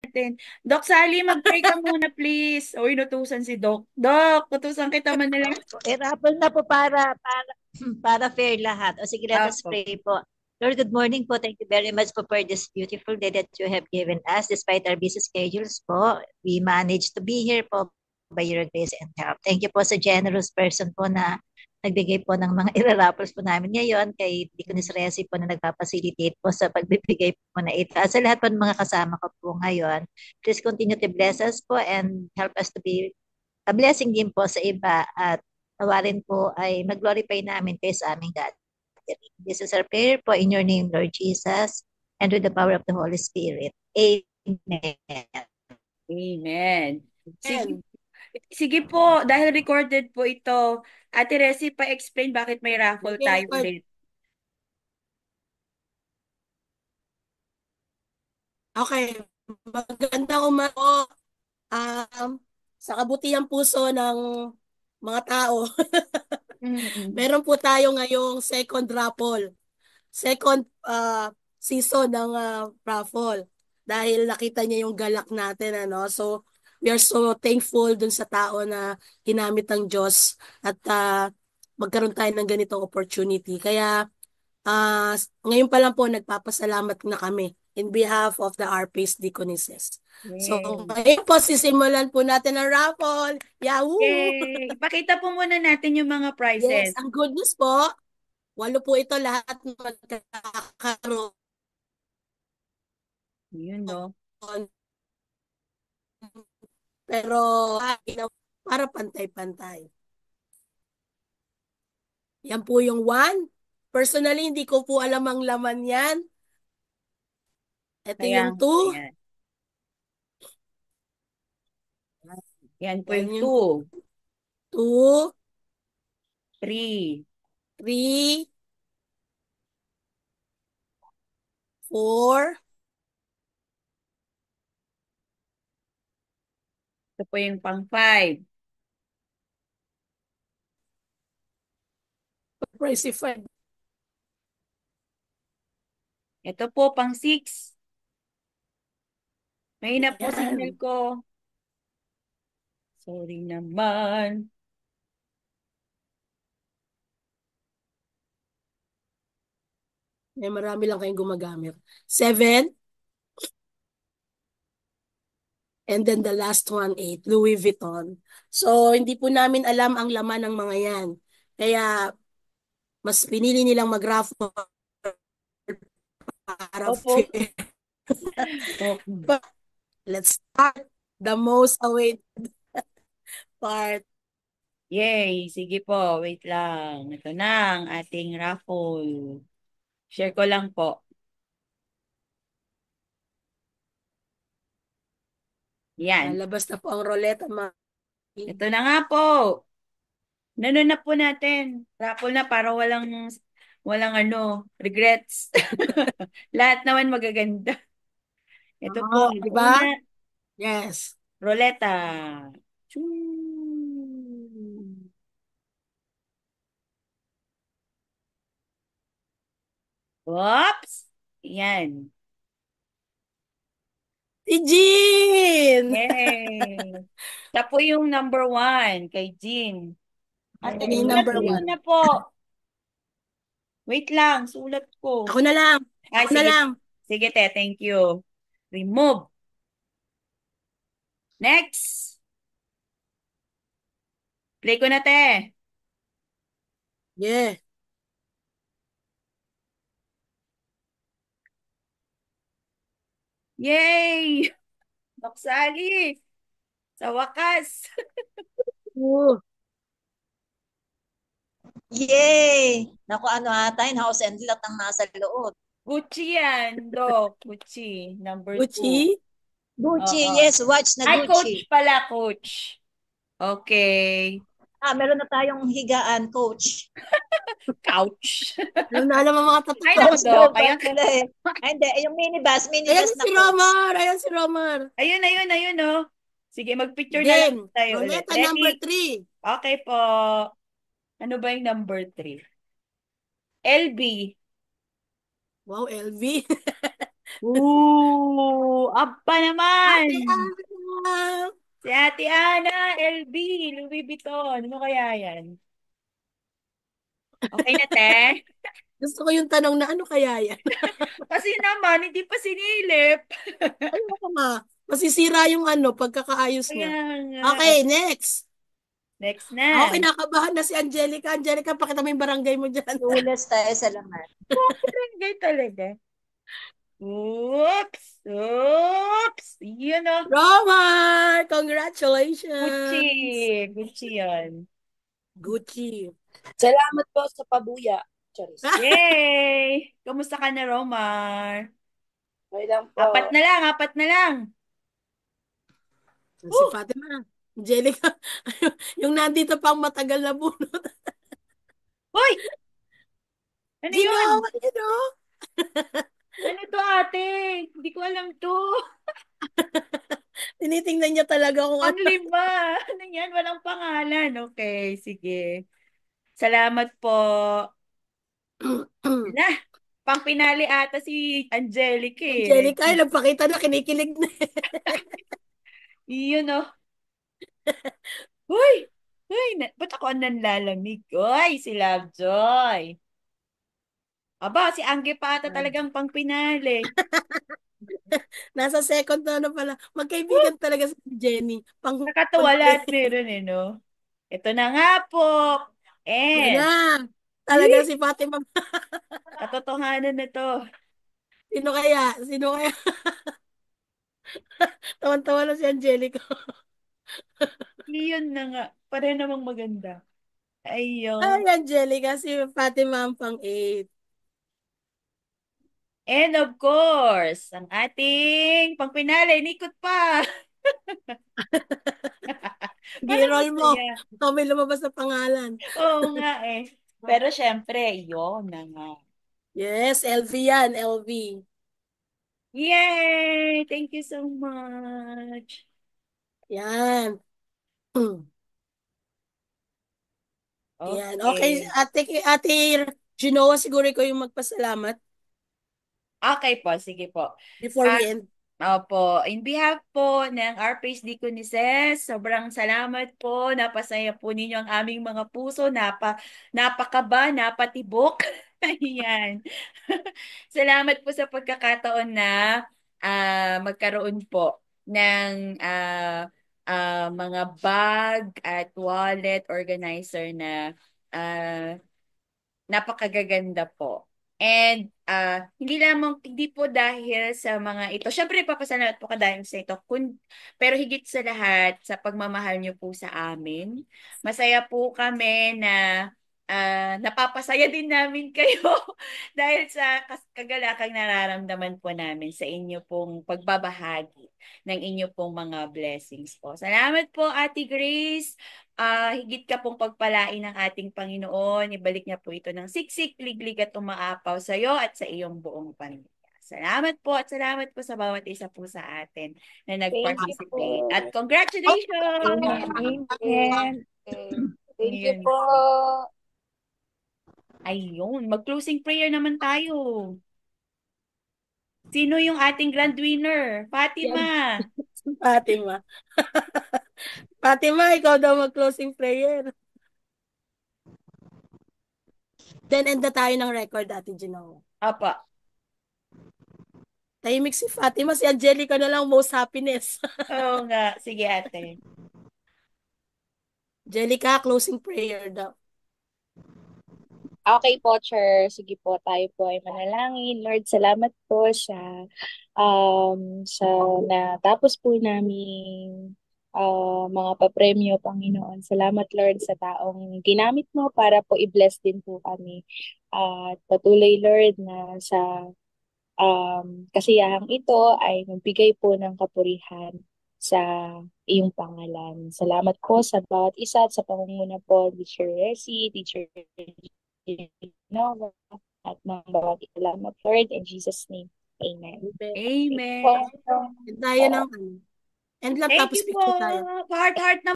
natin. Doc Sally, mag-pray ka muna, please. O, inutusan si Doc. Doc, utusan kita man na lang. I-raffle na po para fair lahat. O sige, let us Apo. pray po. Lord, good morning po. Thank you very much po for this beautiful day that you have given us. Despite our busy schedules po, we managed to be here po by your grace and help. Thank you po sa generous person po na nagbigay po ng mga iraraffles po namin ngayon kay Deaconess Resi po na nagpapacilitate po sa pagbibigay po na ito. At sa lahat po ng mga kasama ko po ngayon, please continue to bless us po and help us to be a blessing din po sa iba at tawarin po ay mag-glorify namin kayo sa aming God. This is our prayer po in your name, Lord Jesus, and with the power of the Holy Spirit. Amen. Amen. Sige, And, sige po, dahil recorded po ito, Ate Resi, pa-explain bakit may raffle okay, tayo record. ulit. Okay. Magandang umaga po, um, sa kabutihang puso ng mga tao. Mm-mm. Meron po tayo ngayong second raffle. Second season ng raffle. Dahil nakita niya yung galak natin, ano. So, we are so thankful dun sa tao na ginamit ng Diyos at magkaroon tayo ng ganitong opportunity. Kaya, ngayon pa lang po, nagpapasalamat na kami in behalf of the RP's Deaconesses. So, Yay. ngayon po, sisimulan po natin ang raffle. Yahoo! Yay! Ipakita po muna natin yung mga Yes, prizes. ang good news po, walo po ito lahat magkakaroon. Yun, no? Pero para pantay-pantay. Yan po yung one. Personally, hindi ko po alam ang laman yan. Ito Kaya, yung two. ayan. Yan po yung Yan yung 2, two, 3, three, four. ito po yung pang 5. Precified. Ito po pang 6. Mahina po signal Yan. ko. Sorry naman. Marami lang kayong gumagamit. Seven. And then the last one, 8. Louis Vuitton. So, hindi po namin alam ang laman ng mga yan. Kaya, mas pinili nilang mag-raffle para Opo. fair. Opo. But let's start the most awaited part. Yay! Sige po, wait lang. Ito na ang ating raffle. Share ko lang po. Yan. Lalabas na po ang roleta, mga. Ito na nga po. Nanon na po natin. Raffle na para walang regrets. Lahat naman magaganda. Ito po Oh, ang di ba? una, Yes. roleta. Choo! Oops! Yan. Si Jean! Yay! Siya po yung number 1 kay Jean. Ate, Yan yung sulat number ko one. muna po. Wait lang, sulat ko. Ako na lang. Ay, Ako na sige. lang. Sige, te, thank you. Remove. Next. Play ko na, te. Yeah. Yay! Naksali. Sa wakas. Oh, Yay! Naku, ano ata yun, house and lot ang nasa loob. Gucci yan, Dok. Gucci. Number 2. Gucci. Gucci, Oo. yes, watch na Ay, Gucci. coach pala, coach. Okay. Meron na tayong higaan, coach. Couch. Alam na alam ang mga Ay, tatao. naku, Coach Dok. daw ba pala eh? Ay, hindi, yung Ayan minibus si na coach. Romar. Ayan si Romar. Ayun, ayun, ayun, oh. Sige, magpicture na lang Again, tayo ulit. Roleta number Ready? 3. Okay po. Ano ba yung number 3? LB. Wow, LV. Abba naman. Ate Ana! Si Ate Ana, LB, Louis Vuitton. Ano kaya yan? Okay na, te? Gusto ko yung tanong na ano kaya yan? Kasi naman, hindi pa sinilip. Ay, baka masisira yung ano, pagkakaayos Kaya niya. nga. Okay, next. Next Ako na. kinakabahan na si Angelica. Angelica, pakita mo yung barangay mo dyan. Tulas tayo sa laman. Barangay talaga. Oops! Oops! Yun o. Romar! Gucci. Congratulations! Gucci yan. Gucci. Salamat po sa pabuya. Charis. Yay! Kamusta ka na, Romar? Okay lang Apat po. na lang, apat na lang. Si Fatima. Angelica. Yung nandito pang matagal na bunot. Hoy! Ano Gino, yun? you know? Ano to, ate? Hindi ko alam to. Tinitingnan niya talaga kung ano. Panglima. Ano yan? Walang pangalan. Okay, sige. Salamat po. Na, pang pinali ata si Angelica eh. Angelica, ay, nagpakita na, kinikilig na. Yun oh. Uy! Uy, ba't ako ang nanlalamig? Uy, si Lovejoy. Aba, si Angge pa ata talagang pang pinali. Nasa second na ano pala. Magkaibigan talaga si Jenny. Nakatawa lahat meron eh, no? Ito na nga po. Yan na. And, Talaga si Fatima. katotohanan na to. Sino kaya? Sino kaya? Tawan-tawa na si Angelica. Yun na nga. Pareho namang maganda. Ay, Ayun. Angelica, si Fatima ang pang-8. And of course, ang ating pangpinali, nikot pa. Parang G-roll mo. masaya. Ikaw may lumabas na pangalan. Oo nga eh. Pero syempre, yun na nga. Yes, LV yan, LV. Yay! Thank you so much. Yan. Yan. Okay, Okay. ate Ginoa, siguro ko yung magpasalamat Okay po, sige po. before we end. Opo, in behalf po ng RPH Diocese, sobrang salamat po. Napasaya po ninyo ang aming mga puso. Napakaba, napatibok. Ayan. Salamat po sa pagkakataon na magkaroon po ng mga bag at wallet organizer na ah, napakagaganda po. And hindi po dahil sa mga ito. Syempre, papasalamat po ka dahil sa ito. Pero higit sa lahat, sa pagmamahal niyo po sa amin. Masaya po kami na napapasaya din namin kayo dahil sa kagalakang nararamdaman po namin sa inyo pong pagbabahagi ng inyo pong mga blessings po. Salamat po, Ate Grace. Higit ka pong pagpalain ng ating Panginoon. Ibalik niya po ito ng siksik, liglig at umaapaw sa iyo at sa iyong buong pamilya. Salamat po at salamat po sa bawat isa po sa atin na Thank you nag-participate. po. At congratulations! Amen. Thank you Yun po. po. Ayun, mag-closing prayer naman tayo. Sino yung ating grand winner? Fatima. Fatima. Fatima, ikaw daw mag-closing prayer. Then end na tayo ng record, Ate Ginoa. Apa. Tahimik si Fatima, si Angelica na lang most happiness. Oo nga. Sige, ate. Angelica, closing prayer daw. Okay po, Chair. Sige po, tayo po ay manalangin. Lord, salamat po sa natapos po namin mga papremyo, Panginoon. Salamat, Lord, sa taong ginamit mo para po i-bless din po kami. At patuloy, Lord, na sa kasiyahang ito ay magbigay po ng kapurihan sa iyong pangalan. Salamat po sa bawat isa at sa pangunguna po, Teacher Resi, Teacher Nova, at ng bawat salamat, Lord, in Jesus' name. Amen. Amen. Po. End tayo ng ano. End lang Thank tapos you po. picture tayo. Heart, heart na